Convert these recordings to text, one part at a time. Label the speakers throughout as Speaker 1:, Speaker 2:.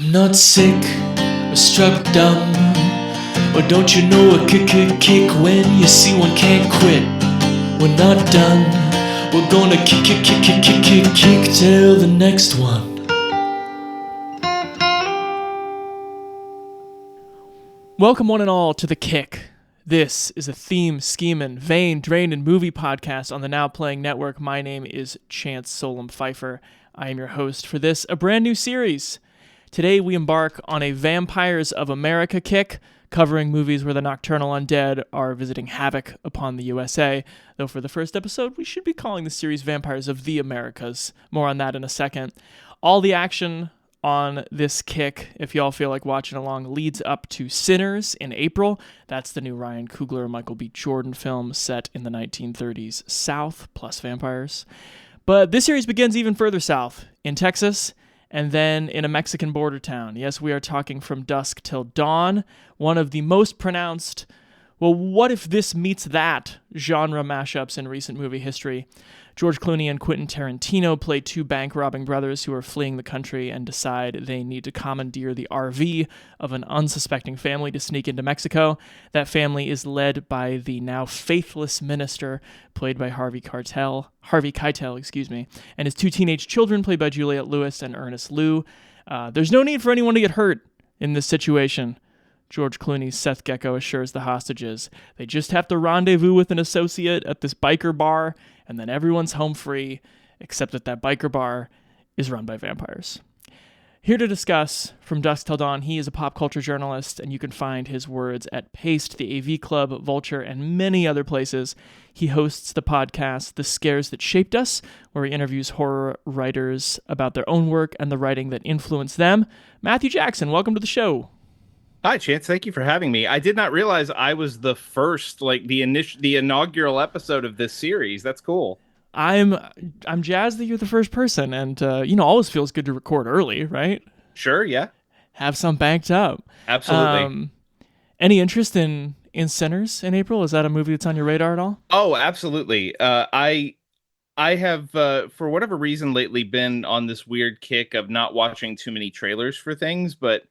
Speaker 1: I'm not sick or struck dumb, or don't you know a kick when you see one can't quit. We're not done, we're gonna kick till the next one. Welcome one and all to The Kick. This is a theme, scheming, vein, drained, movie podcast on the Now Playing Network. My name is Chance Solom Pfeiffer. I am your host for this, a brand new series. Today we embark on a Vampires of America kick, covering movies where the nocturnal undead are visiting havoc upon the USA. Though for the first episode, we should be calling the series Vampires of the Americas. More on that in a second. All the action on this kick, if y'all feel like watching along, leads up to Sinners in April. That's the new Ryan Coogler, Michael B. Jordan film set in the 1930s South, plus vampires. But this series begins even further south, in Texas, and then in a Mexican border town. Yes, we are talking From Dusk Till Dawn, one of the most pronounced, well, what if this meets that genre mashups in recent movie history. George Clooney and Quentin Tarantino play two bank-robbing brothers who are fleeing the country and decide they need to commandeer the RV of an unsuspecting family to sneak into Mexico. That family is led by the now faithless minister, played by Harvey Keitel, and his two teenage children, played by Juliette Lewis and Ernest Liu. There's no need for anyone to get hurt in this situation. George Clooney's Seth Gecko assures the hostages. They just have to rendezvous with an associate at this biker bar, and then everyone's home free, except that biker bar is run by vampires. Here to discuss From Dusk Till Dawn, he is a pop culture journalist, and you can find his words at Paste, the AV Club, Vulture, and many other places. He hosts the podcast The Scares That Shaped Us, where he interviews horror writers about their own work and the writing that influenced them. Matthew Jackson, welcome to the show.
Speaker 2: Hi, Chance. Thank you for having me. I did not realize I was the first, the inaugural episode of this series. That's cool.
Speaker 1: I'm jazzed that you're the first person, and always feels good to record early, right?
Speaker 2: Sure, yeah.
Speaker 1: Have some banked up.
Speaker 2: Absolutely.
Speaker 1: Any interest in Sinners in April? Is that a movie that's on your radar at all?
Speaker 2: Oh, absolutely. I have, for whatever reason, lately been on this weird kick of not watching too many trailers for things, but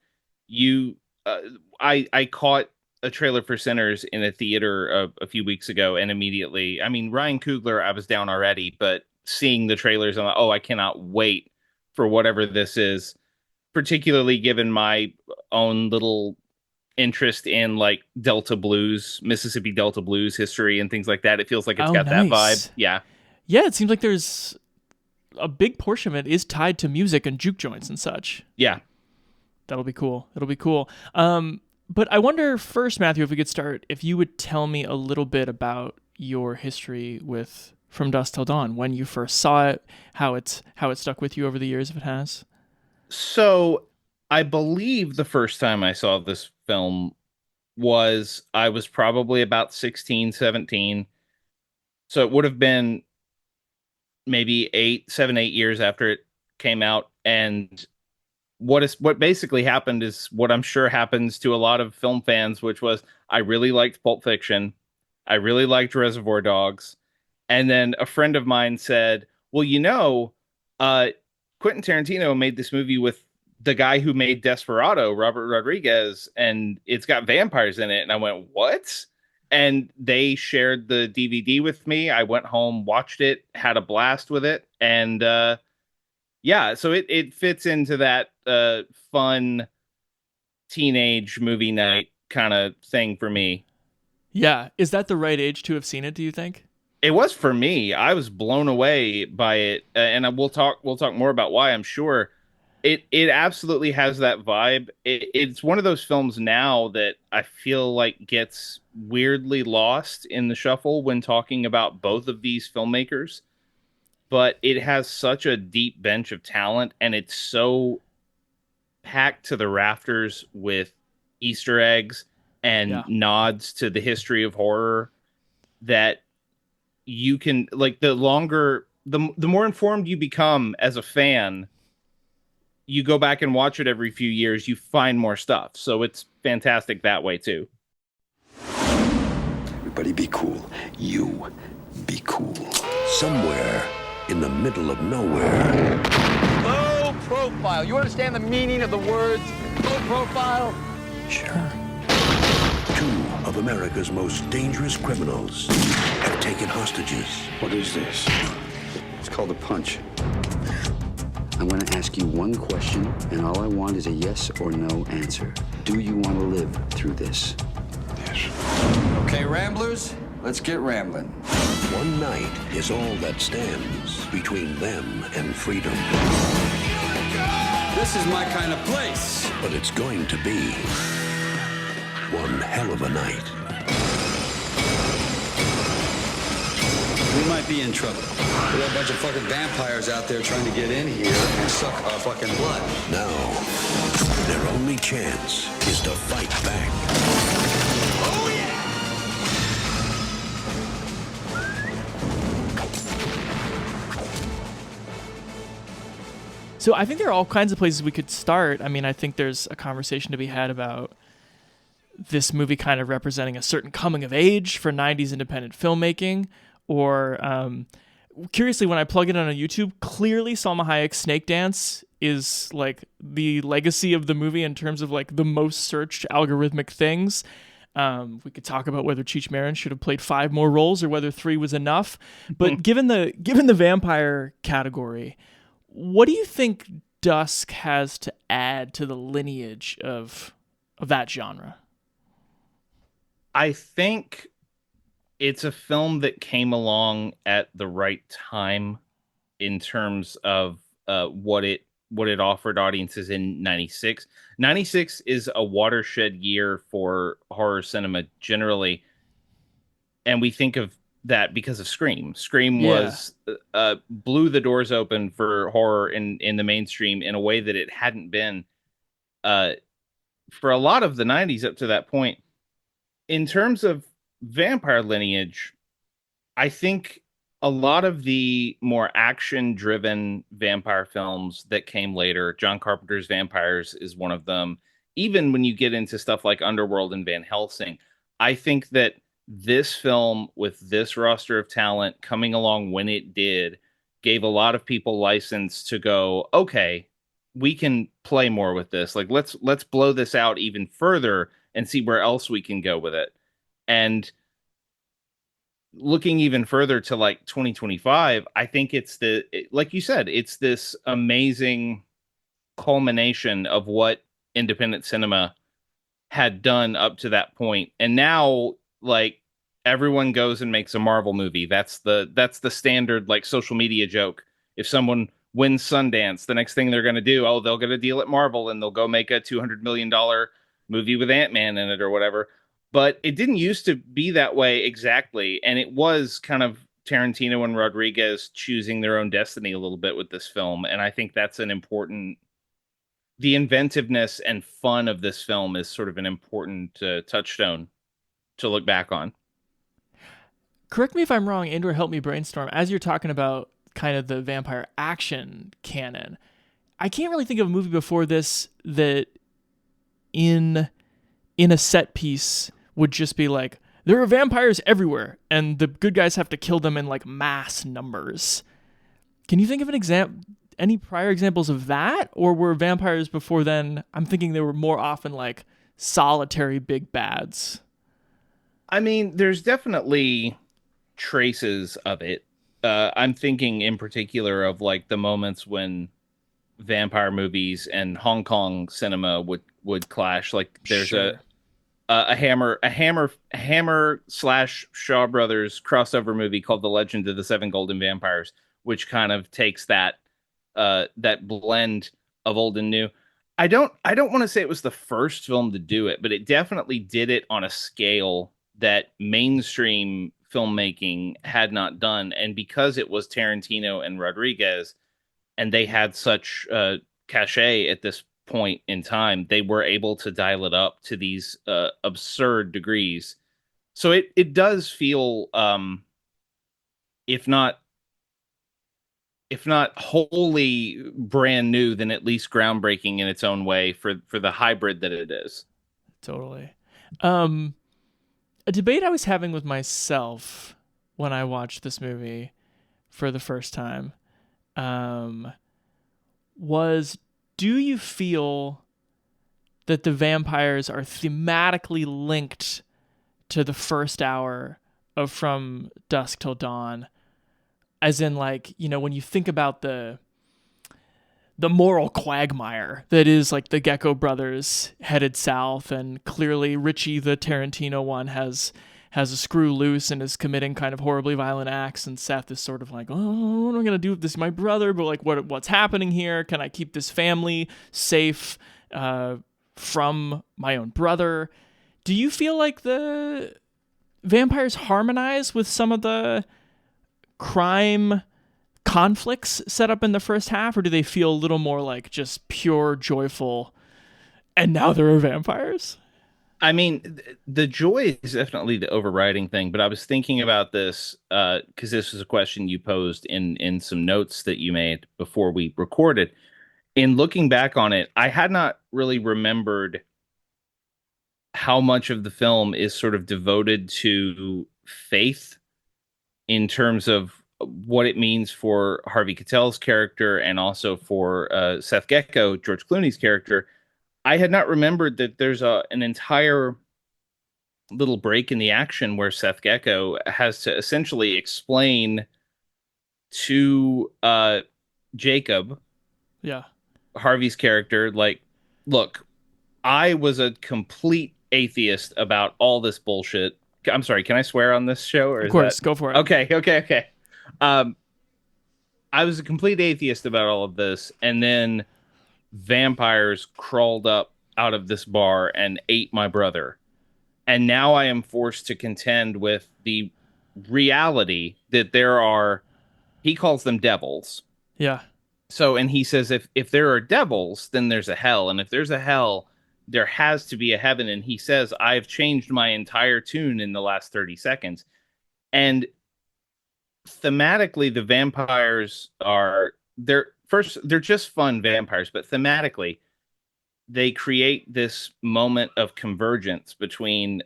Speaker 2: I caught a trailer for Sinners in a theater a few weeks ago, and immediately, Ryan Coogler, I was down already, but seeing the trailers, I'm like, I cannot wait for whatever this is, particularly given my own little interest in like Delta blues, Mississippi Delta blues history and things like that. It feels like it's got
Speaker 1: nice.
Speaker 2: That vibe. Yeah.
Speaker 1: Yeah, it seems like there's a big portion of it is tied to music and juke joints and such.
Speaker 2: Yeah.
Speaker 1: That'll be cool. But I wonder first, Matthew, if we could start, if you would tell me a little bit about your history with From Dusk Till Dawn, when you first saw it, how it stuck with you over the years, if it has.
Speaker 2: So I believe the first time I saw this film I was probably about 16, 17. So it would have been maybe 8 years after it came out. And what basically happened is what I'm sure happens to a lot of film fans, which was I really liked Pulp Fiction. I really liked Reservoir Dogs. And then a friend of mine said, well, Quentin Tarantino made this movie with the guy who made Desperado, Robert Rodriguez, and it's got vampires in it. And I went, what? And they shared the DVD with me. I went home, watched it, had a blast with it. And, yeah, so it fits into that fun teenage movie night kind of thing for me.
Speaker 1: Yeah. Is that the right age to have seen it, do you think?
Speaker 2: It was for me. I was blown away by it. And we'll talk more about why, I'm sure. It absolutely has that vibe. It's one of those films now that I feel like gets weirdly lost in the shuffle when talking about both of these filmmakers. But it has such a deep bench of talent, and it's so packed to the rafters with Easter eggs and nods to the history of horror that you can, like, the more informed you become as a fan, you go back and watch it every few years, you find more stuff. So it's fantastic that way too.
Speaker 3: Everybody be cool. You be cool. Somewhere in the middle of nowhere.
Speaker 4: Low profile. You understand the meaning of the words low profile?
Speaker 1: Sure.
Speaker 3: Two of America's most dangerous criminals have taken hostages.
Speaker 5: What is this? It's called a punch. I'm going to ask you one question, and all I want is a yes or no answer. Do you want to live through this?
Speaker 3: Yes.
Speaker 4: Okay, Ramblers, let's get rambling.
Speaker 3: One night is all that stands between them and freedom.
Speaker 4: This is my kind of place.
Speaker 3: But it's going to be one hell of a night.
Speaker 4: We might be in trouble. We got a bunch of fucking vampires out there trying to get in here and suck our fucking blood.
Speaker 3: Now, their only chance is to fight back.
Speaker 4: Oh, yeah!
Speaker 1: So I think there are all kinds of places we could start. I mean, I think there's a conversation to be had about this movie kind of representing a certain coming of age for 90s independent filmmaking. Or curiously, when I plug it on YouTube, clearly Salma Hayek's Snake Dance is like the legacy of the movie in terms of like the most searched algorithmic things. We could talk about whether Cheech Marin should have played 5 more roles or whether 3 was enough. But given the vampire category, what do you think Dusk has to add to the lineage of that genre?
Speaker 2: I think it's a film that came along at the right time in terms of what it offered audiences in 96. 96 is a watershed year for horror cinema generally. And we think of that because of Scream. Scream was blew the doors open for horror in the mainstream in a way that it hadn't been for a lot of the 90s up to that point. In terms of vampire lineage, I think a lot of the more action-driven vampire films that came later, John Carpenter's Vampires is one of them. Even when you get into stuff like Underworld and Van Helsing, I think that this film with this roster of talent coming along when it did gave a lot of people license to go, okay, we can play more with this. Like let's blow this out even further and see where else we can go with it. And looking even further to like 2025, I think like you said, it's this amazing culmination of what independent cinema had done up to that point. And now like everyone goes and makes a Marvel movie. That's the standard like social media joke. If someone wins Sundance, the next thing they're going to do, they'll get a deal at Marvel and they'll go make a $200 million movie with Ant-Man in it or whatever. But it didn't used to be that way exactly. And it was kind of Tarantino and Rodriguez choosing their own destiny a little bit with this film. And I think that's the inventiveness and fun of this film is sort of an important touchstone to look back on.
Speaker 1: Correct me if I'm wrong, Andrew, help me brainstorm. As you're talking about kind of the vampire action canon, I can't really think of a movie before this that in a set piece would just be like, there are vampires everywhere and the good guys have to kill them in like mass numbers. Can you think of any prior examples of that? Or were vampires before then, I'm thinking they were more often like solitary big bads?
Speaker 2: I mean, there's definitely traces of it. I'm thinking in particular of like the moments when vampire movies and Hong Kong cinema would clash. Like there's a Hammer / Shaw Brothers crossover movie called The Legend of the Seven Golden Vampires, which kind of takes that blend of old and new. I don't want to say it was the first film to do it, but it definitely did it on a scale that mainstream filmmaking had not done. And because it was Tarantino and Rodriguez, and they had such cachet at this point in time, they were able to dial it up to these absurd degrees. So it does feel, if not wholly brand new, then at least groundbreaking in its own way for the hybrid that it is.
Speaker 1: Totally. A debate I was having with myself when I watched this movie for the first time was, do you feel that the vampires are thematically linked to the first hour of From Dusk Till Dawn? As in, like, you know, when you think about the moral quagmire that is like the Gecko brothers headed south, and clearly Richie, the Tarantino one, has a screw loose and is committing kind of horribly violent acts, and Seth is sort of like, oh, what am I gonna do with this, my brother? But like, what's happening here? Can I keep this family safe from my own brother? Do you feel like the vampires harmonize with some of the crime conflicts set up in the first half, or do they feel a little more like just pure joyful, and now there are vampires?
Speaker 2: I mean, the joy is definitely the overriding thing, but I was thinking about this because this was a question you posed in some notes that you made before we recorded. In looking back on it, I had not really remembered how much of the film is sort of devoted to faith in terms of what it means for Harvey Keitel's character and also for Seth Gecko, George Clooney's character. I had not remembered that there's an entire little break in the action where Seth Gecko has to essentially explain to Jacob, Harvey's character, like, look, I was a complete atheist about all this bullshit. I'm sorry, can I swear on this show? Or
Speaker 1: of course, go for it.
Speaker 2: Okay. I was a complete atheist about all of this, and then vampires crawled up out of this bar and ate my brother. And now I am forced to contend with the reality that there are, he calls them devils.
Speaker 1: Yeah.
Speaker 2: So, and he says, if there are devils, then there's a hell. And if there's a hell, there has to be a heaven. And he says, I've changed my entire tune in the last 30 seconds. And thematically, the vampires they're just fun vampires, but thematically, they create this moment of convergence between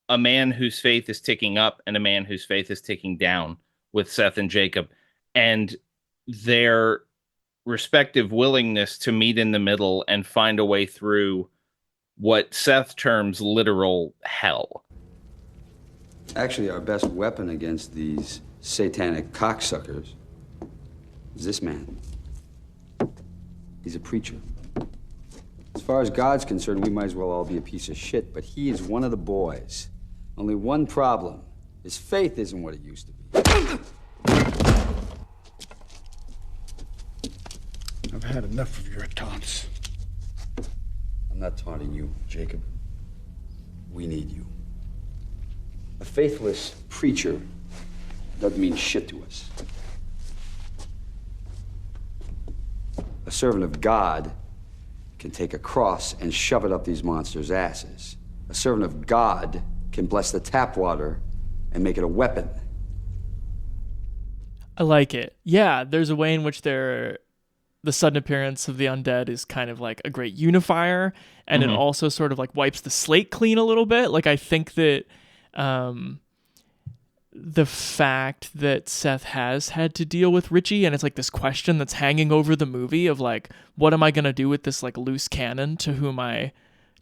Speaker 2: a man whose faith is ticking up and a man whose faith is ticking down with Seth and Jacob, and their respective willingness to meet in the middle and find a way through what Seth terms literal hell.
Speaker 5: Actually, our best weapon against these satanic cocksuckers is this man. He's a preacher. As far as God's concerned, we might as well all be a piece of shit, but he is one of the boys. Only one problem. His faith isn't what it used to be.
Speaker 6: I've had enough of your taunts.
Speaker 5: I'm not taunting you, Jacob. We need you. A faithless preacher doesn't mean shit to us. A servant of God can take a cross and shove it up these monsters' asses. A servant of God can bless the tap water and make it a weapon.
Speaker 1: I like it. Yeah, there's a way in which the sudden appearance of the undead is kind of like a great unifier, and it also sort of like wipes the slate clean a little bit. Like, I think that the fact that Seth has had to deal with Richie, and it's like this question that's hanging over the movie of like, what am I going to do with this like loose cannon to whom I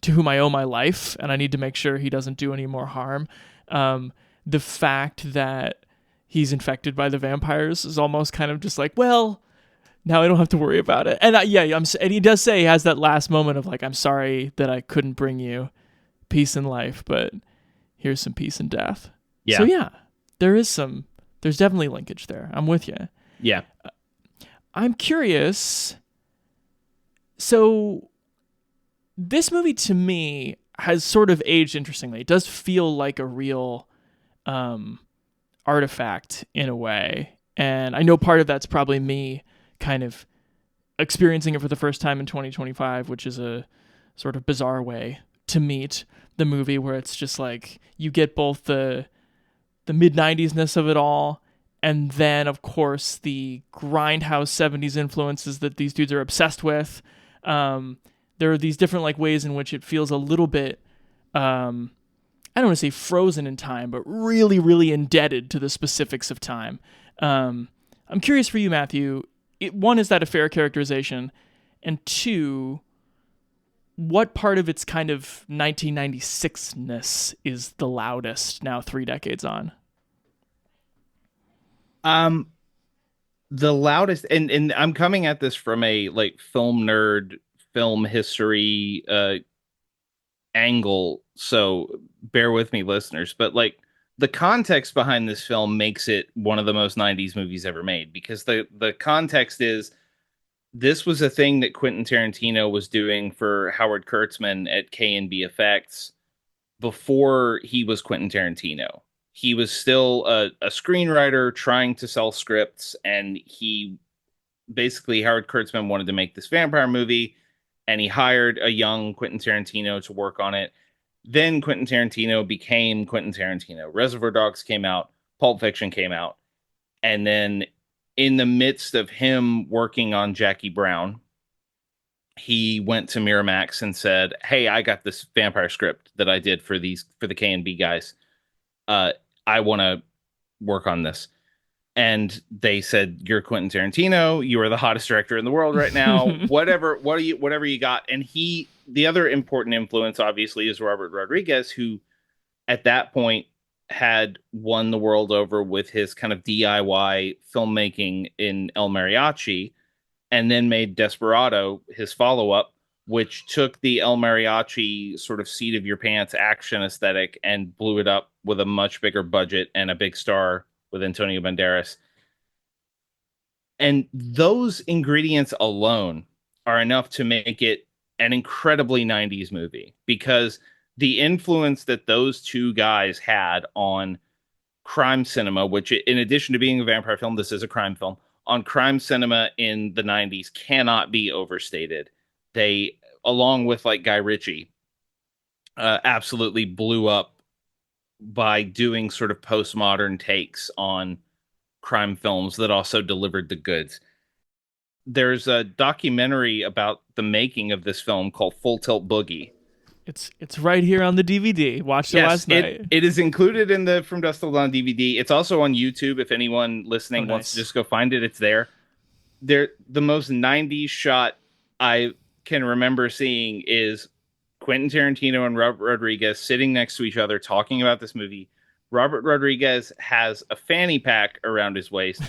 Speaker 1: owe my life, and I need to make sure he doesn't do any more harm. The fact that he's infected by the vampires is almost kind of just like, well, now I don't have to worry about it. And and he does say, he has that last moment of like, I'm sorry that I couldn't bring you peace in life, but here's some peace in death.
Speaker 2: Yeah.
Speaker 1: So yeah, there's definitely linkage there. I'm with you.
Speaker 2: Yeah.
Speaker 1: I'm curious. So this movie to me has sort of aged interestingly. It does feel like a real artifact in a way. And I know part of that's probably me kind of experiencing it for the first time in 2025, which is a sort of bizarre way to meet the movie, where it's just like you get both the mid-90s-ness of it all, and then, of course, the grindhouse 70s influences that these dudes are obsessed with. There are these different like ways in which it feels a little bit, I don't want to say frozen in time, but really, really indebted to the specifics of time. I'm curious for you, Matthew, one, is that a fair characterization? And two, what part of its kind of 1996-ness is the loudest now 3 decades on?
Speaker 2: The loudest, and I'm coming at this from a like film nerd, film history angle, so bear with me, listeners, but like the context behind this film makes it one of the most 90s movies ever made, because the context is this was a thing that Quentin Tarantino was doing for Howard Kurtzman at K&B Effects before he was Quentin Tarantino. He was still a screenwriter trying to sell scripts, and Howard Kurtzman wanted to make this vampire movie, and he hired a young Quentin Tarantino to work on it. Then Quentin Tarantino became Quentin Tarantino. Reservoir Dogs came out, Pulp Fiction came out, and then in the midst of him working on Jackie Brown, he went to Miramax and said, "Hey, I got this vampire script that I did for the K&B guys. I want to work on this." And they said, "You're Quentin Tarantino. You are the hottest director in the world right now. Whatever you got." And the other important influence, obviously, is Robert Rodriguez, who at that point had won the world over with his kind of DIY filmmaking in El Mariachi, and then made Desperado his follow-up, which took the El Mariachi sort of seat of your pants action aesthetic and blew it up with a much bigger budget and a big star with Antonio Banderas. And those ingredients alone are enough to make it an incredibly 90s movie, because the influence that those two guys had on crime cinema, which in addition to being a vampire film, this is a crime film, on crime cinema in the 90s cannot be overstated. They, along with like Guy Ritchie, absolutely blew up by doing sort of postmodern takes on crime films that also delivered the goods. There's a documentary about the making of this film called Full Tilt Boogie.
Speaker 1: It's right here on the DVD. Watched it last night.
Speaker 2: It is included in the From Dusk Till Dawn DVD. It's also on YouTube. If anyone listening wants to just go find it, it's there. The most 90s shot I can remember seeing is Quentin Tarantino and Robert Rodriguez sitting next to each other talking about this movie. Robert Rodriguez has a fanny pack around his waist.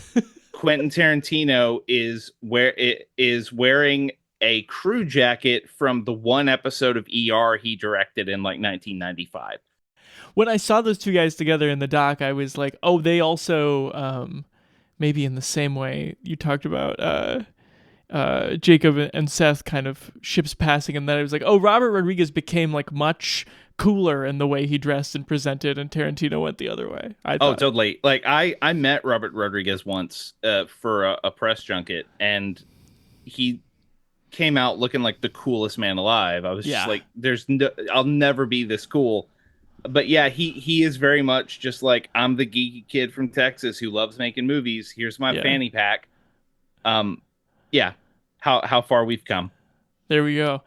Speaker 2: Quentin Tarantino is wearing a crew jacket from the one episode of ER he directed in like 1995.
Speaker 1: When I saw those two guys together in the doc, I was like, oh, they also, maybe in the same way you talked about Jacob and Seth kind of ships passing, and then I was like, oh, Robert Rodriguez became like much cooler in the way he dressed and presented, and Tarantino went the other way.
Speaker 2: Oh, totally. Like I met Robert Rodriguez once for a press junket, and he came out looking like the coolest man alive. I was just like, I'll never be this cool. But yeah, he is very much just like, I'm the geeky kid from Texas who loves making movies. Here's my fanny pack. Yeah, how far we've come.
Speaker 1: There we go.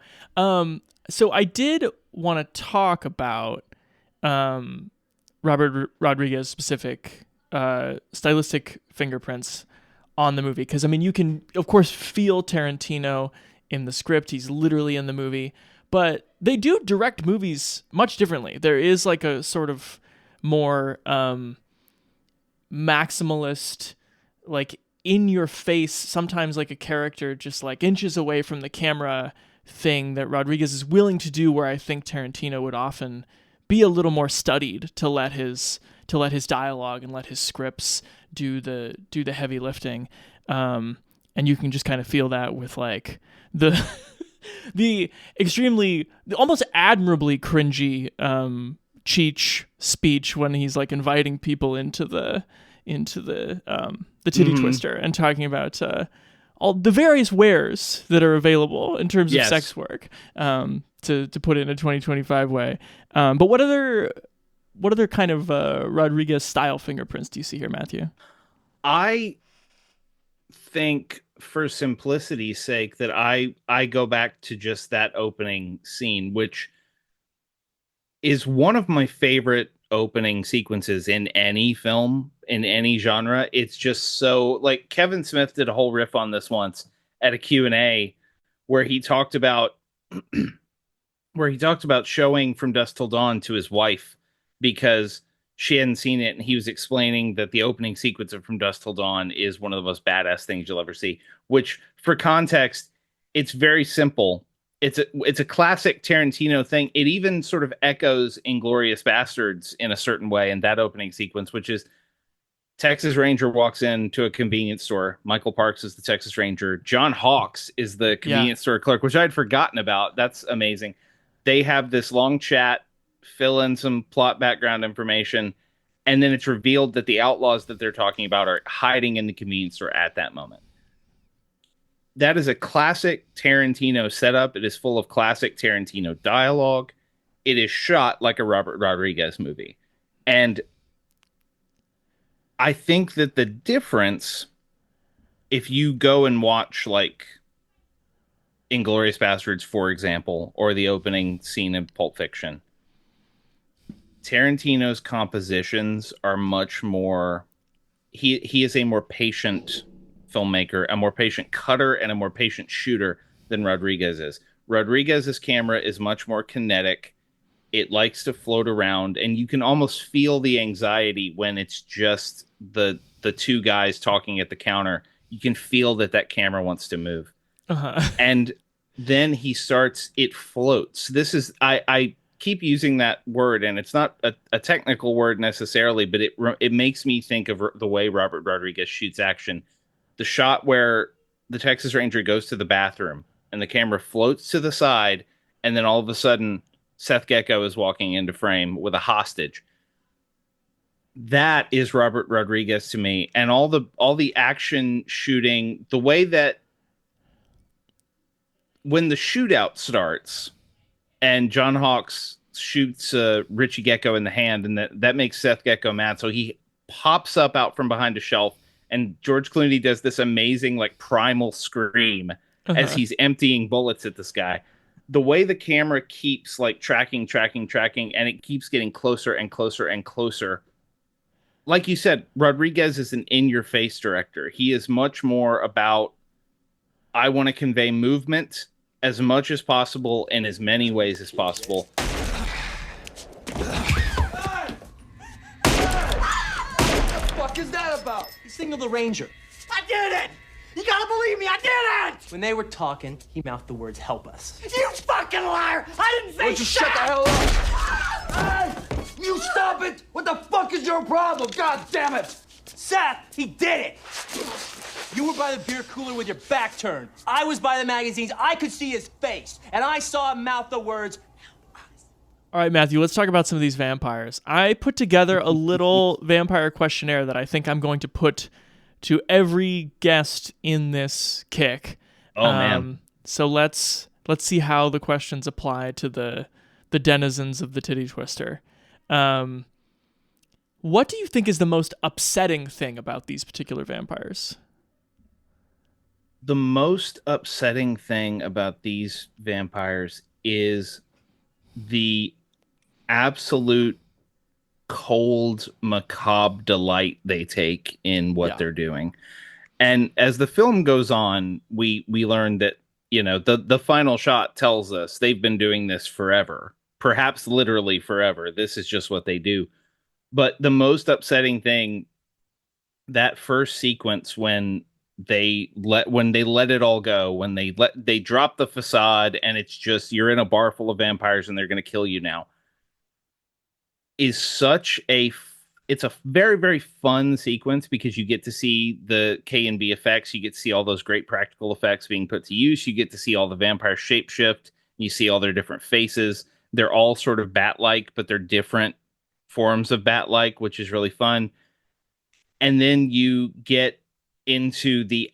Speaker 1: So I did want to talk about Robert Rodriguez's specific stylistic fingerprints on the movie, because I mean, you can of course feel Tarantino in the script. He's literally in the movie, but they do direct movies much differently. There is like a sort of more maximalist, like in your face, sometimes like a character just like inches away from the camera thing that Rodriguez is willing to do, where I think Tarantino would often be a little more studied to let his dialogue and let his scripts do the heavy lifting. And you can just kind of feel that with like the extremely, almost admirably cringy Cheech speech when he's like inviting people into the titty twister and talking about all the various wares that are available in terms of sex work, to put it in a 2025 way. But what other kind of Rodriguez style fingerprints do you see here, Matthew?
Speaker 2: I think, for simplicity's sake, that I go back to just that opening scene, which is one of my favorite opening sequences in any film, in any genre. It's just so, like, Kevin Smith did a whole riff on this once at a Q&A where he talked about showing From Dusk Till Dawn to his wife because she hadn't seen it, and he was explaining that the opening sequence of From Dusk Till Dawn is one of the most badass things you'll ever see, which, for context, it's very simple. It's a classic Tarantino thing. It even sort of echoes Inglourious Bastards in a certain way in that opening sequence, which is Texas Ranger walks into a convenience store. Michael Parks is the Texas Ranger. John Hawkes is the convenience store clerk, which I'd forgotten about. That's amazing. They have this long chat, fill in some plot background information, and then it's revealed that the outlaws that they're talking about are hiding in the convenience store at that moment. That is a classic Tarantino setup. It is full of classic Tarantino dialogue. It is shot like a Robert Rodriguez movie. And I think that the difference, if you go and watch like Inglourious Bastards, for example, or the opening scene of Pulp Fiction, Tarantino's compositions are much more, he is a more patient filmmaker, a more patient cutter, and a more patient shooter than Rodriguez is. Rodriguez's camera is much more kinetic. It likes to float around, and you can almost feel the anxiety when it's just the two guys talking at the counter. You can feel that camera wants to move. And then he starts, it floats. This is, I keep using that word, and it's not a technical word necessarily, but it makes me think of the way Robert Rodriguez shoots action. The shot where the Texas Ranger goes to the bathroom and the camera floats to the side, and then all of a sudden Seth Gecko is walking into frame with a hostage. That is Robert Rodriguez to me. And all the action shooting, the way that when the shootout starts and John Hawkes shoots Richie Gecko in the hand, and that makes Seth Gecko mad, so he pops up out from behind a shelf, and George Clooney does this amazing, like, primal scream as he's emptying bullets at this guy. The way the camera keeps, like, tracking, and it keeps getting closer and closer and closer. Like you said, Rodriguez is an in-your-face director. He is much more about, I want to convey movement as much as possible in as many ways as possible.
Speaker 7: What is that about? He signaled the Ranger. I did it! You gotta believe me, I did it! When they were talking, he mouthed the words, "Help us." You fucking liar! I didn't say shit! Shut the hell up! Hey! You stop it! What the fuck is your problem? God damn it! Seth, he did it! You were by the beer cooler with your back turned. I was by the magazines. I could see his face. And I saw him mouth the words, "Help us."
Speaker 1: All right, Matthew, let's talk about some of these vampires. I put together a little vampire questionnaire that I think I'm going to put to every guest in this kick.
Speaker 2: Oh, man.
Speaker 1: So let's see how the questions apply to the denizens of the Titty Twister. What do you think is the most upsetting thing about these particular vampires?
Speaker 2: The most upsetting thing about these vampires is the absolute cold, macabre delight they take in what they're doing. And as the film goes on, we learn that, you know, the final shot tells us they've been doing this forever, perhaps literally forever. This is just what they do. But the most upsetting thing, that first sequence when they let it all go, when they drop the facade and it's just, you're in a bar full of vampires and they're going to kill you now, is it's a very, very fun sequence because you get to see the K&B effects. You get to see all those great practical effects being put to use. You get to see all the vampire shapeshift. You see all their different faces. They're all sort of bat-like, but they're different forms of bat-like, which is really fun. And then you get into the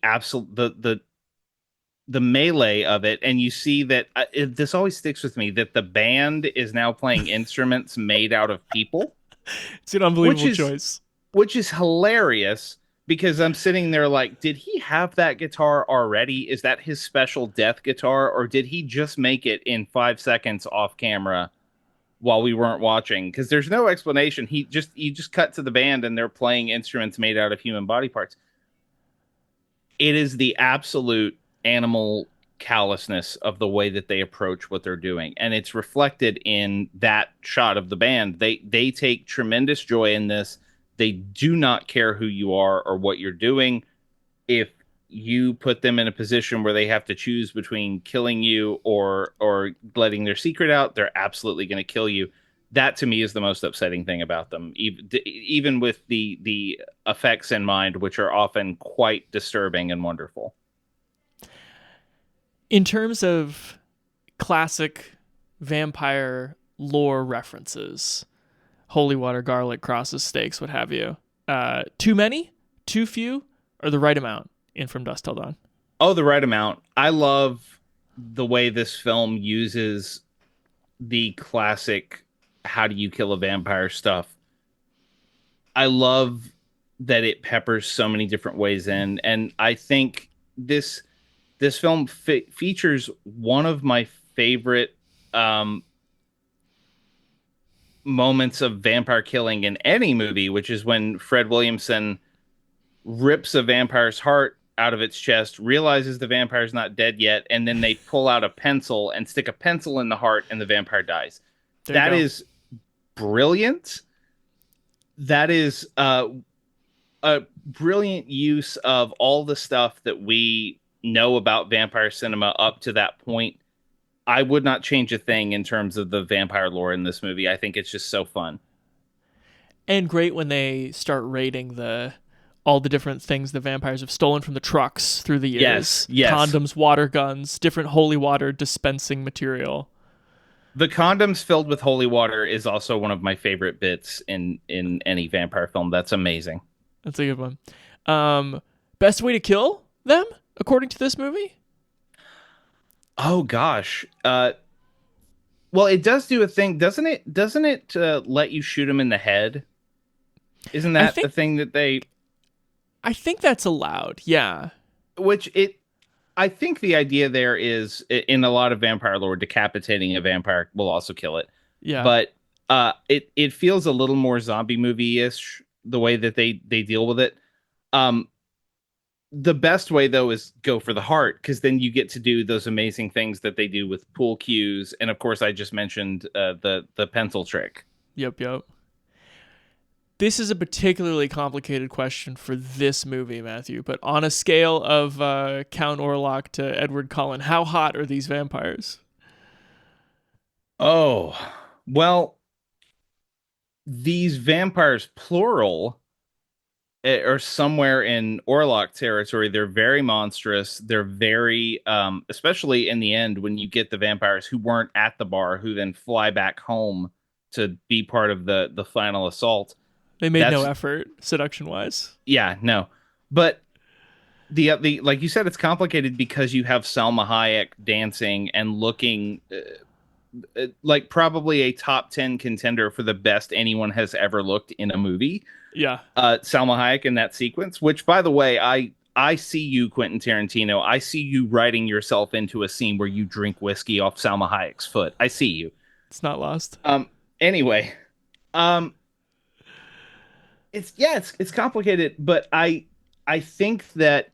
Speaker 2: melee of it, and you see that this always sticks with me, that the band is now playing instruments made out of people.
Speaker 1: It's an unbelievable choice.
Speaker 2: Which is hilarious, because I'm sitting there like, did he have that guitar already? Is that his special death guitar, or did he just make it in 5 seconds off camera while we weren't watching, because there's no explanation. You just cut to the band and they're playing instruments made out of human body parts. It is the absolute animal callousness of the way that they approach what they're doing, and it's reflected in that shot of the band. They take tremendous joy in this. They do not care who you are or what you're doing. If you put them in a position where they have to choose between killing you or letting their secret out, they're absolutely going to kill you. That to me is the most upsetting thing about them, even with the effects in mind, which are often quite disturbing and wonderful.
Speaker 1: In terms of classic vampire lore references, holy water, garlic, crosses, stakes, what have you, too many, too few, or the right amount in From Dusk Till Dawn?
Speaker 2: Oh, the right amount. I love the way this film uses the classic how do you kill a vampire stuff. I love that it peppers so many different ways in, and I think this film features one of my favorite moments of vampire killing in any movie, which is when Fred Williamson rips a vampire's heart out of its chest, realizes the vampire's not dead yet, and then they pull out a pencil and stick a pencil in the heart, and the vampire dies. That is brilliant. That is a brilliant use of all the stuff that we know about vampire cinema up to that point. I would not change a thing in terms of the vampire lore in this movie. I think it's just so fun.
Speaker 1: And great when they start rating all the different things the vampires have stolen from the trucks through the years.
Speaker 2: Yes.
Speaker 1: Condoms, water guns, different holy water dispensing material.
Speaker 2: The condoms filled with holy water is also one of my favorite bits in any vampire film. That's amazing.
Speaker 1: That's a good one. Best way to kill them, according to this movie?
Speaker 2: Oh gosh. Well, it does do a thing, doesn't it? Doesn't it let you shoot them in the head? Isn't that the thing that they?
Speaker 1: I think that's allowed. Yeah.
Speaker 2: I think the idea there is, in a lot of vampire lore, decapitating a vampire will also kill it.
Speaker 1: Yeah.
Speaker 2: But it feels a little more zombie movie-ish the way that they deal with it. The best way, though, is go for the heart, because then you get to do those amazing things that they do with pool cues. And, of course, I just mentioned the pencil trick.
Speaker 1: Yep. This is a particularly complicated question for this movie, Matthew, but on a scale of Count Orlok to Edward Cullen, how hot are these vampires?
Speaker 2: Oh, well, these vampires, plural, are somewhere in Orlok territory. They're very monstrous. They're very, especially in the end, when you get the vampires who weren't at the bar, who then fly back home to be part of the final assault.
Speaker 1: They made no effort, seduction-wise.
Speaker 2: Yeah, no. But the like you said, it's complicated because you have Salma Hayek dancing and looking like probably a top 10 contender for the best anyone has ever looked in a movie.
Speaker 1: Yeah.
Speaker 2: Salma Hayek in that sequence, which, by the way, I see you, Quentin Tarantino. I see you writing yourself into a scene where you drink whiskey off Salma Hayek's foot. I see you.
Speaker 1: It's not lost.
Speaker 2: Anyway, it's complicated, but I think that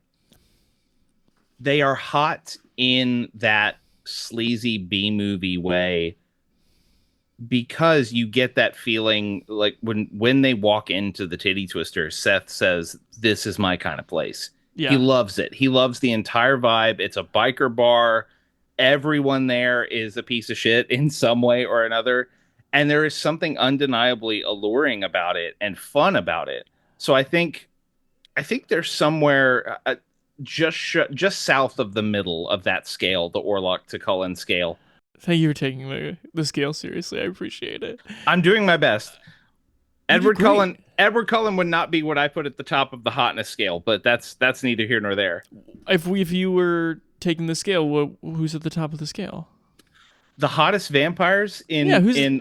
Speaker 2: they are hot in that sleazy B-movie way, because you get that feeling like when they walk into the titty twister, Seth says, "This is my kind of place." Yeah. He loves it. He loves the entire vibe. It's a biker bar. Everyone there is a piece of shit in some way or another. And there is something undeniably alluring about it and fun about it. So I think there's somewhere just south of the middle of that scale, the Orlok to Cullen scale.
Speaker 1: Thank you for taking the scale seriously. I appreciate it.
Speaker 2: I'm doing my best. Edward Cullen would not be what I put at the top of the hotness scale, but that's neither here nor there.
Speaker 1: If you were taking the scale, who's at the top of the scale?
Speaker 2: The hottest vampires in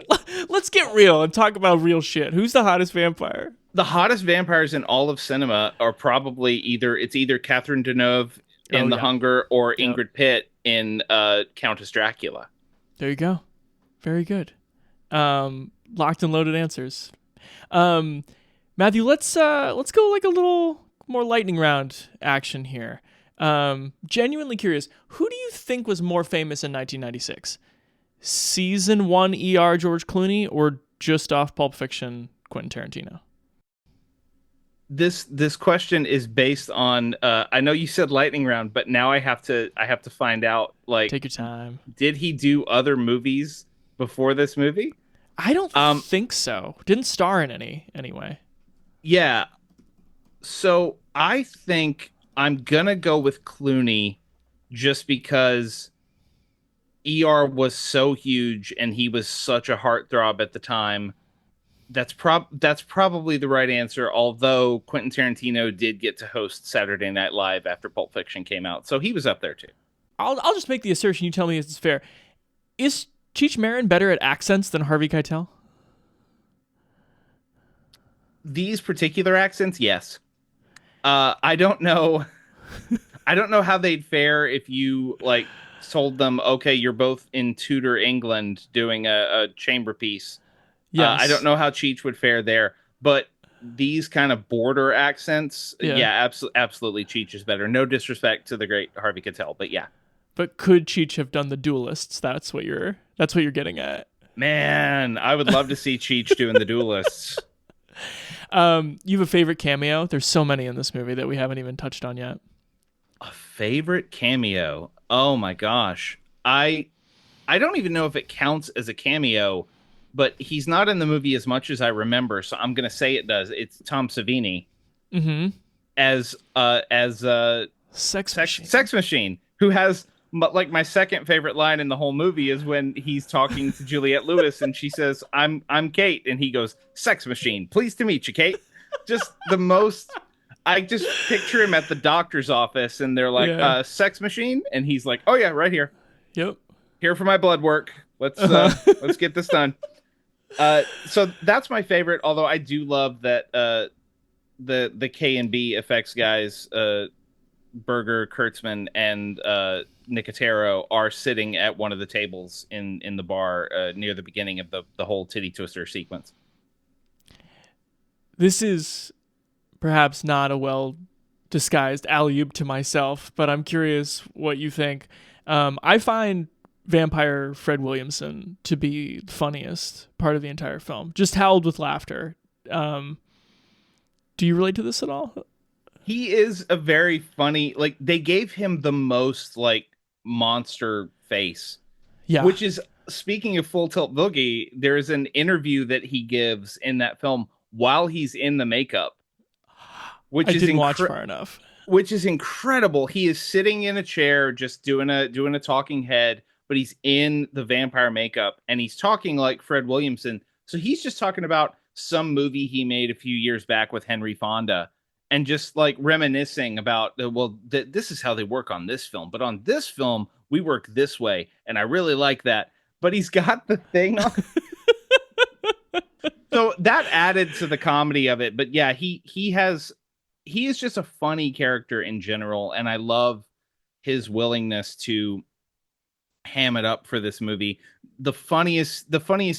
Speaker 1: let's get real and talk about real shit. Who's the hottest vampire?
Speaker 2: The hottest vampires in all of cinema are probably either Catherine Deneuve in The Hunger or Ingrid Pitt in Countess Dracula.
Speaker 1: There you go. Very good. Locked and loaded answers. Matthew, let's go like a little more lightning round action here. Genuinely curious, who do you think was more famous in 1996? Season 1 ER George Clooney or just off Pulp Fiction Quentin Tarantino?
Speaker 2: This question is based on I know you said lightning round, but now I have to find out, like,
Speaker 1: take your time.
Speaker 2: Did he do other movies before this movie?
Speaker 1: I don't think so. Didn't star in any anyway.
Speaker 2: Yeah. So I think I'm gonna go with Clooney just because ER was so huge and he was such a heartthrob at the time. That's probably the right answer, although Quentin Tarantino did get to host Saturday Night Live after Pulp Fiction came out, so he was up there too.
Speaker 1: I'll just make the assertion, you tell me if it's fair. Is Cheech Marin better at accents than Harvey Keitel?
Speaker 2: These particular accents, yes. I don't know. I don't know how they'd fare if you like told them, okay, you're both in Tudor England doing a chamber piece. Yes. I don't know how Cheech would fare there, but these kind of border accents, absolutely Cheech is better. No disrespect to the great Harvey Keitel, but yeah. But
Speaker 1: could Cheech have done the Duelists? That's what you're getting at.
Speaker 2: Man, I would love to see Cheech doing the Duelists.
Speaker 1: You have a favorite cameo? There's so many in this movie that we haven't even touched on yet.
Speaker 2: A favorite cameo? Oh my gosh. I don't even know if it counts as a cameo, but he's not in the movie as much as I remember, so I'm going to say it does. It's Tom Savini.
Speaker 1: Mm-hmm.
Speaker 2: As Sex Machine, who has like my second favorite line in the whole movie is when he's talking to Juliette Lewis and she says, I'm Kate, and he goes, Sex Machine, pleased to meet you, Kate. Just the most. I just picture him at the doctor's office and they're like, Sex Machine, and he's like, oh yeah, right here.
Speaker 1: Yep.
Speaker 2: Here for my blood work. Let's get this done. So that's my favorite, although I do love that the K&B effects guys, Berger, Kurtzman, and Nicotero are sitting at one of the tables in the bar near the beginning of the whole titty twister sequence.
Speaker 1: This is perhaps not a well-disguised alley-oop to myself, but I'm curious what you think. I find vampire Fred Williamson to be the funniest part of the entire film. Just howled with laughter. Do you relate to this at all?
Speaker 2: He is a very funny, like, they gave him the most, like, monster face.
Speaker 1: Yeah.
Speaker 2: Which is, speaking of Full Tilt Boogie, there's an interview that he gives in that film while he's in the makeup.
Speaker 1: Which I didn't watch far enough.
Speaker 2: Which is incredible. He is sitting in a chair just doing a talking head, but he's in the vampire makeup and he's talking like Fred Williamson. So he's just talking about some movie he made a few years back with Henry Fonda and just like reminiscing about, this is how they work on this film. But on this film, we work this way. And I really like that. But he's got the thing on. So that added to the comedy of it. But yeah, he is just a funny character in general. And I love his willingness to ham it up for this movie. The funniest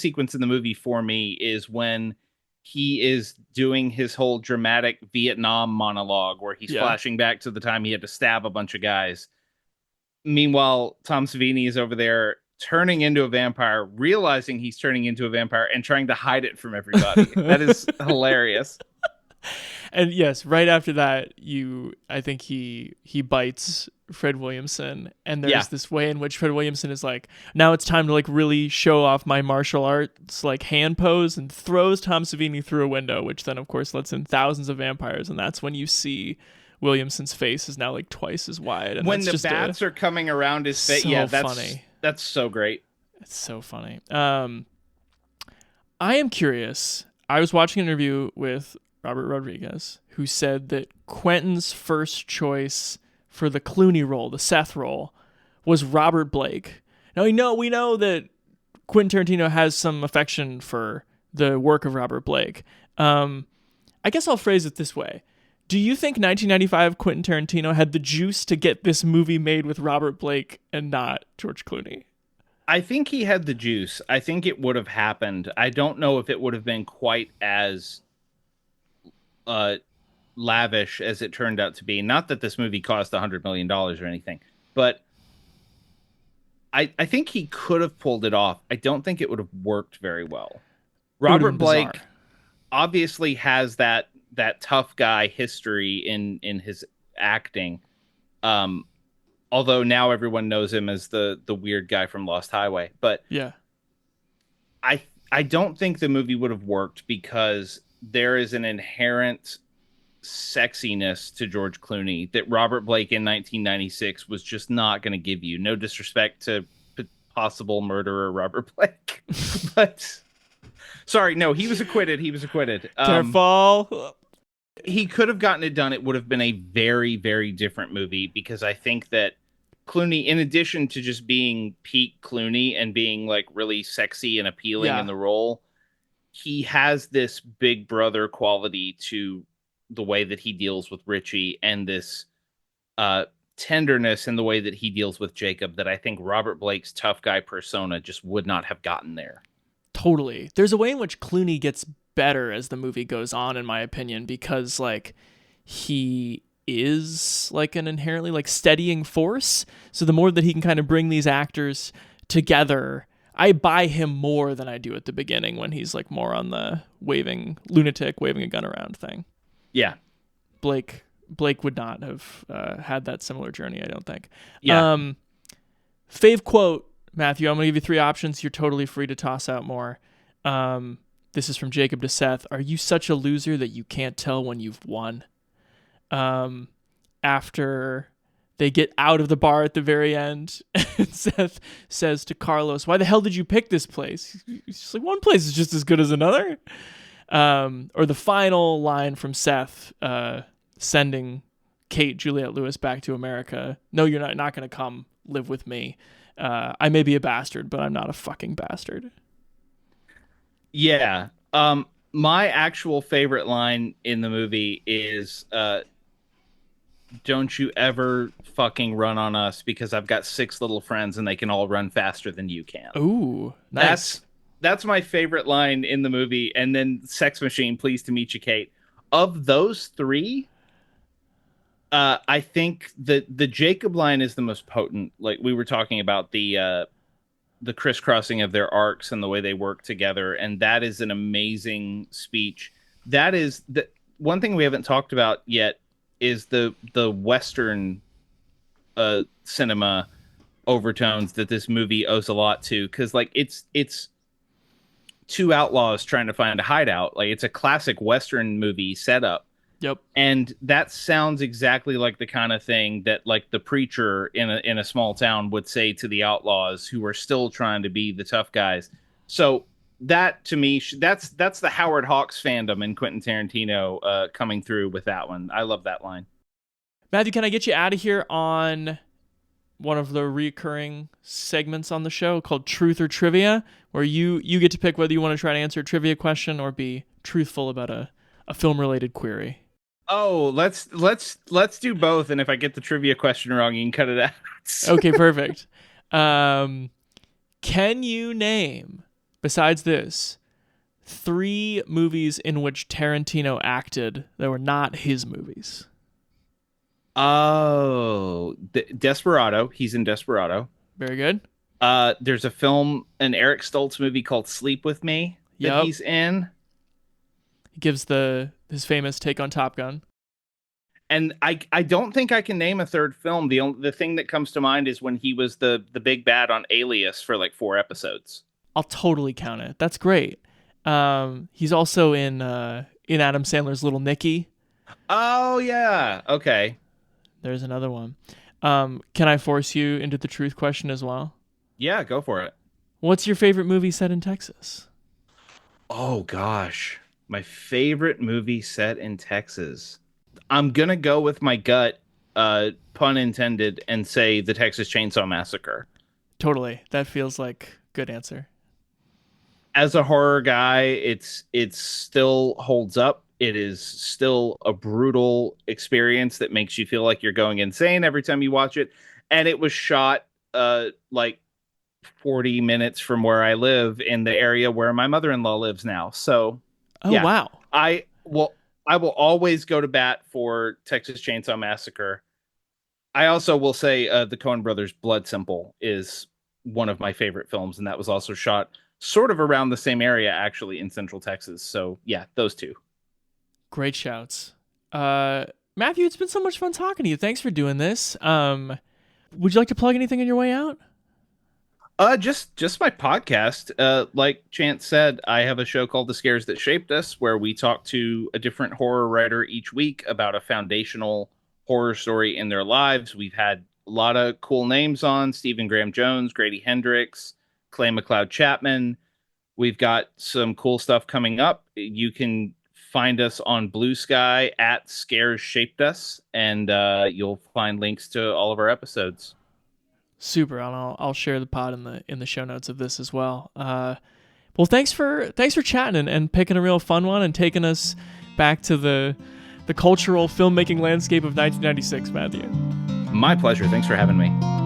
Speaker 2: sequence in the movie for me is when he is doing his whole dramatic Vietnam monologue where he's flashing back to the time he had to stab a bunch of guys. Meanwhile, Tom Savini is over there turning into a vampire, realizing he's turning into a vampire and trying to hide it from everybody. That is hilarious.
Speaker 1: And yes, right after that, I think he bites Fred Williamson, and there's this way in which Fred Williamson is like, now it's time to like really show off my martial arts like hand pose, and throws Tom Savini through a window, which then of course lets in thousands of vampires, and that's when you see Williamson's face is now like twice as wide. And
Speaker 2: when the bats are coming around his face, that's funny. That's so great.
Speaker 1: It's so funny. I am curious. I was watching an interview with Robert Rodriguez, who said that Quentin's first choice for the Clooney role, the Seth role, was Robert Blake. Now we know that Quentin Tarantino has some affection for the work of Robert Blake. I guess I'll phrase it this way. Do you think 1995 Quentin Tarantino had the juice to get this movie made with Robert Blake and not George Clooney?
Speaker 2: I think he had the juice. I think it would have happened. I don't know if it would have been quite as uh, lavish as it turned out to be. Not that this movie cost $100 million or anything, but I think he could have pulled it off. I don't think it would have worked very well. Robert Blake obviously has that tough guy history in his acting. Although now everyone knows him as the weird guy from Lost Highway. But
Speaker 1: yeah,
Speaker 2: I don't think the movie would have worked because there is an inherent sexiness to George Clooney that Robert Blake in 1996 was just not going to give you. No disrespect to possible murderer Robert Blake, but sorry, no, he was acquitted. He was acquitted.
Speaker 1: Careful.
Speaker 2: He could have gotten it done. It would have been a very, very different movie because I think that Clooney, in addition to just being peak Clooney and being like really sexy and appealing in the role, he has this big brother quality to the way that he deals with Richie and this tenderness in the way that he deals with Jacob that I think Robert Blake's tough guy persona just would not have gotten there.
Speaker 1: Totally. There's a way in which Clooney gets better as the movie goes on, in my opinion, because like he is like an inherently like steadying force. So the more that he can kind of bring these actors together, I buy him more than I do at the beginning when he's like more on the waving a gun around thing.
Speaker 2: Yeah.
Speaker 1: Blake would not have had that similar journey, I don't think.
Speaker 2: Yeah.
Speaker 1: Fave quote, Matthew, I'm going to give you 3 options. You're totally free to toss out more. This is from Jacob to Seth. Are you such a loser that you can't tell when you've won? After they get out of the bar at the very end, Seth says to Carlos, why the hell did you pick this place? He's just like, one place is just as good as another. Or the final line from Seth, sending Kate Juliette Lewis back to America. No, you're not going to come live with me. I may be a bastard, but I'm not a fucking bastard.
Speaker 2: Yeah. My actual favorite line in the movie is, don't you ever fucking run on us because I've got 6 little friends and they can all run faster than you can.
Speaker 1: Ooh, nice.
Speaker 2: That's my favorite line in the movie. And then Sex Machine, pleased to meet you, Kate. Of those 3, I think the Jacob line is the most potent. Like we were talking about the crisscrossing of their arcs and the way they work together. And that is an amazing speech. That is the one thing we haven't talked about yet is the Western cinema overtones that this movie owes a lot to. Cause like it's 2 outlaws trying to find a hideout. Like it's a classic Western movie setup.
Speaker 1: Yep.
Speaker 2: And that sounds exactly like the kind of thing that like the preacher in a small town would say to the outlaws who are still trying to be the tough guys. So that to me, that's the Howard Hawks fandom and Quentin Tarantino coming through with that one. I love that line.
Speaker 1: Matthew, can I get you out of here on one of the recurring segments on the show called Truth or Trivia, where you get to pick whether you want to try to answer a trivia question or be truthful about a film-related query.
Speaker 2: Oh, let's do both, and if I get the trivia question wrong, you can cut it out.
Speaker 1: Okay, perfect. Can you name, besides this, 3 movies in which Tarantino acted that were not his movies?
Speaker 2: Oh, Desperado. He's in Desperado.
Speaker 1: Very good.
Speaker 2: There's a film, an Eric Stoltz movie called Sleep With Me that he's in.
Speaker 1: He gives his famous take on Top Gun.
Speaker 2: And I don't think I can name a third film. The thing that comes to mind is when he was the big bad on Alias for like 4 episodes.
Speaker 1: I'll totally count it. That's great. He's also in Adam Sandler's Little Nicky.
Speaker 2: Oh yeah. Okay.
Speaker 1: There's another one. Can I force you into the truth question as well?
Speaker 2: Yeah, go for it.
Speaker 1: What's your favorite movie set in Texas?
Speaker 2: Oh gosh. My favorite movie set in Texas. I'm going to go with my gut, pun intended, and say the Texas Chainsaw Massacre.
Speaker 1: Totally. That feels like a good answer.
Speaker 2: As a horror guy, it still holds up. It is still a brutal experience that makes you feel like you're going insane every time you watch it. And it was shot like 40 minutes from where I live in the area where my mother-in-law lives now. So,
Speaker 1: Oh, wow.
Speaker 2: I will always go to bat for Texas Chainsaw Massacre. I also will say the Coen Brothers' Blood Simple is one of my favorite films, and that was also shot sort of around the same area, actually, in Central Texas. So, yeah, those two.
Speaker 1: Great shouts. Matthew, it's been so much fun talking to you. Thanks for doing this. Would you like to plug anything on your way out?
Speaker 2: Just my podcast. Like Chance said, I have a show called The Scares That Shaped Us, where we talk to a different horror writer each week about a foundational horror story in their lives. We've had a lot of cool names on: Stephen Graham Jones, Grady Hendrix, Clay McLeod Chapman. We've got some cool stuff coming up. You can find us on Blue Sky at Scares Shaped Us, and you'll find links to all of our episodes.
Speaker 1: Super. I'll share the pod in the show notes of this as well. Well, thanks for chatting and picking a real fun one and taking us back to the cultural filmmaking landscape of 1996, Matthew.
Speaker 2: My pleasure. Thanks for having me.